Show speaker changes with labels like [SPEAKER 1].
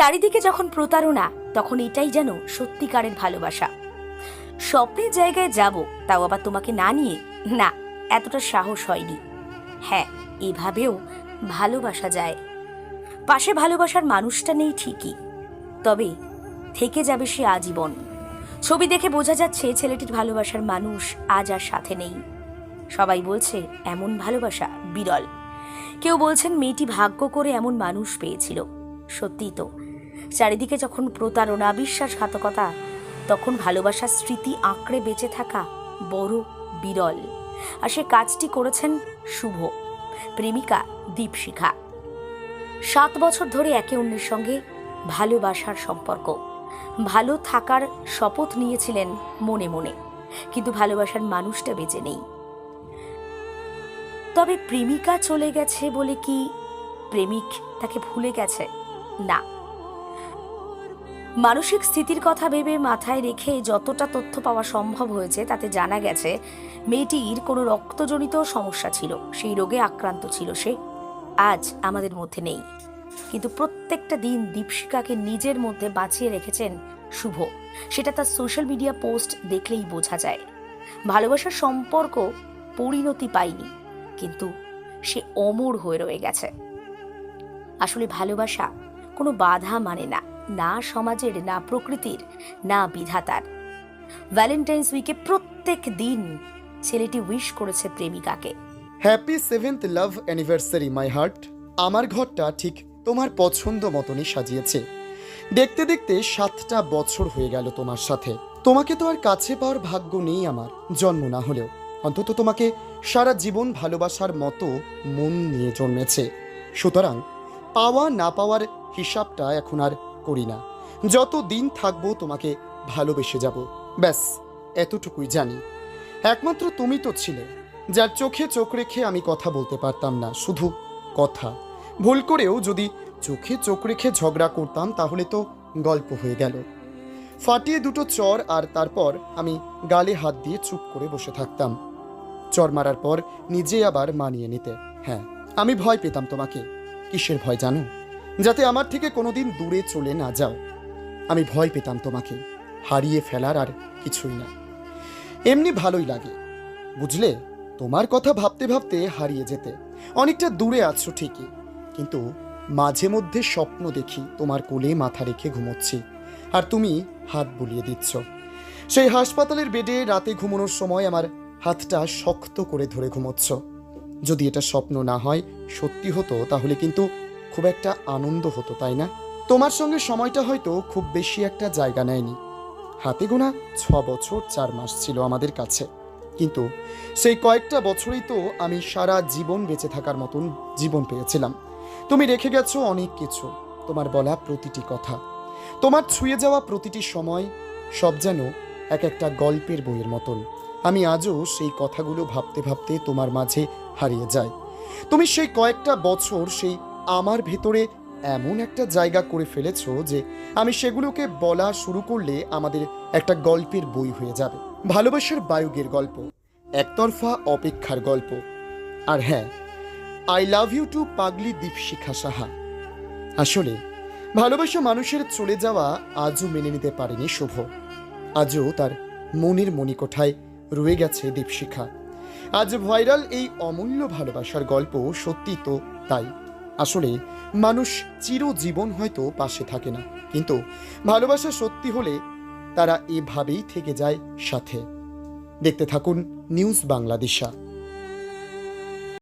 [SPEAKER 1] চারিদিকে যখন প্রতারণা, তখন এটাই যেন সত্যিকারের ভালোবাসা। স্বপ্নের জায়গায় যাব, তাও আবার তোমাকে না নিয়ে, না, এতটা সাহস হয়নি। হ্যাঁ, এভাবেও ভালোবাসা যায়। পাশে ভালোবাসার মানুষটা নেই ঠিকই, তবে থেকে যাবে সে আজীবন। ছবি দেখে বোঝা যাচ্ছে ছেলেটির ভালোবাসার মানুষ আজ আর সাথে নেই। সবাই বলছে এমন ভালোবাসা বিরল। কেউ বলছেন মেয়েটি ভাগ্য করে এমন মানুষ পেয়েছিল। সত্যিই তো, চারিদিকে যখন প্রতারণা, বিশ্বাসঘাতকতা, তখন ভালোবাসার স্মৃতি আঁকড়ে বেঁচে থাকা বড় বিরল। আর সে কাজটি করেছেন শুভ, প্রেমিকা দীপশিখা। 7 বছর ধরে একে অন্যের সঙ্গে ভালোবাসার সম্পর্ক, ভালো থাকার শপথ নিয়েছিলেন মনে মনে, কিন্তু ভালোবাসার মানুষটা বেঁচে নেই। তবে প্রেমিকা চলে গেছে বলে কি প্রেমিক তাকে ভুলে গেছে? না। মানসিক স্থিতির কথা ভেবে মাথায় রেখে যতটা তথ্য পাওয়া সম্ভব হয়েছে তাতে জানা গেছে মেয়েটির কোনো রক্তজনিত সমস্যা ছিল, সেই রোগে আক্রান্ত ছিল সে। আজ আমাদের মধ্যে নেই, কিন্তু প্রত্যেকটা দিন দীপশিখাকে নিজের মধ্যে বাঁচিয়ে রেখেছেন শুভ। সেটা তার সোশ্যাল মিডিয়া পোস্ট দেখলেই বোঝা যায়। ভালোবাসার সম্পর্ক পরিণতি পায়নি, কিন্তু সে অমর হয়ে রয়ে গেছে। আসলে ভালোবাসা কোনো বাধা মানে না, না সমাজের, না প্রকৃতির, না বিধাতার। ভ্যালেন্টাইন্স উইকে প্রত্যেক দিন ছেলেটি উইশ করেছে প্রেমিকাকে,
[SPEAKER 2] happy 7th love anniversary my heart. আমার ঘরটা ঠিক তোমার পছন্দ মতনই সাজিয়েছে। দেখতে দেখতে 7টা বছর হয়ে গেল তোমার সাথে। তোমাকে তো আর কাছে পাওয়ার ভাগ্য নেই আমার, জন্ম না হলেও অন্তত তোমাকে সারা জীবন ভালোবাসার মতো মন নিয়ে জন্মেছে। সুতরাং পাওয়া না পাওয়ার হিসাবটা এখন আর করি না। যত দিন থাকবো তোমাকে ভালোবেসে যাব, ব্যাস এতটুকুই জানি। একমাত্র তুমি তো ছিলে যার চোখে চোখ রেখে আমি কথা বলতে পারতাম না, শুধু কথা। ভুল করেও যদি চোখে চোখ রেখে ঝগড়া করতাম তাহলে তো গল্প হয়ে গেল। ফাটিয়ে দুটো চর আর তারপর আমি গালে হাত দিয়ে চুপ করে বসে থাকতাম। চর মারার পর নিজে আবার মানিয়ে নিতে। হ্যাঁ, আমি ভয় পেতাম তোমাকে। কিসের ভয় জানো? যাতে আমার থেকে কোনোদিন দূরে চলে না যাও। আমি ভয় পেতাম তোমাকে হারিয়ে ফেলার, আর কিছুই না। এমনি ভালোই লাগে বুঝলে, তোমার কথা ভাবতে ভাবতে হারিয়ে যেতে। অনেকটা দূরে আছো ঠিকই, কিন্তু মাঝে মধ্যে স্বপ্ন দেখি তোমার কোলে মাথা রেখে ঘুমোচ্ছি, আর তুমি হাত বুলিয়ে দিচ্ছ। সেই হাসপাতালের বেডে রাতে ঘুমানোর সময় আমার হাতটা শক্ত করে ধরে ঘুমোচ্ছ। যদি এটা স্বপ্ন না হয়, সত্যি হতো, তাহলে কিন্তু খুব একটা আনন্দ হতো, তাই না? তোমার সঙ্গে সময়টা হয়তো খুব বেশি একটা জায়গা নেয়নি। হাতে গোনা 6 বছর 4 মাস ছিল আমাদের কাছে, কিন্তু সেই কয়েকটা বছরেই তো আমি সারা জীবন বেঁচে থাকার মতন জীবন পেয়েছিলাম। তুমি রেখে গেছো অনেক কিছু, তোমার বলা প্রতিটি কথা, তোমার ছুঁয়ে যাওয়া প্রতিটি সময়, সব যেন এক একটা গল্পের বইয়ের মতন। আমি আজও সেই কথাগুলো ভাবতে ভাবতে তোমার মাঝে হারিয়ে যাই। তুমি সেই কয়েকটা বছর সেই আমার ভেতরে এমন একটা জায়গা করে ফেলেছো যে আমি সেগুলোকে বলা শুরু করলে আমাদের একটা গল্পের বই হয়ে যাবে। ভালোবাসার বায়ুগের গল্প, একতরফা অপেক্ষার গল্প। আর হ্যাঁ, আই লাভ ইউ টু পাগলি দীপশিখা সাহা। আসলে ভালোবাসা মানুষের চলে যাওয়া আজও মেনে নিতে পারেনি শুভ। আজও তার মনের মণিকোঠায় রয়ে গেছে দীপশিখা। আজ ভাইরাল এই অমূল্য ভালোবাসার গল্প সত্যি তো তাই। আসলে মানুষ চিরজীবন হয়তো পাশে থাকে না, কিন্তু ভালোবাসা সত্যি হলে তারা এভাবেই থেকে যায় সাথে। দেখতে থাকুন নিউজ বাংলাদেশা।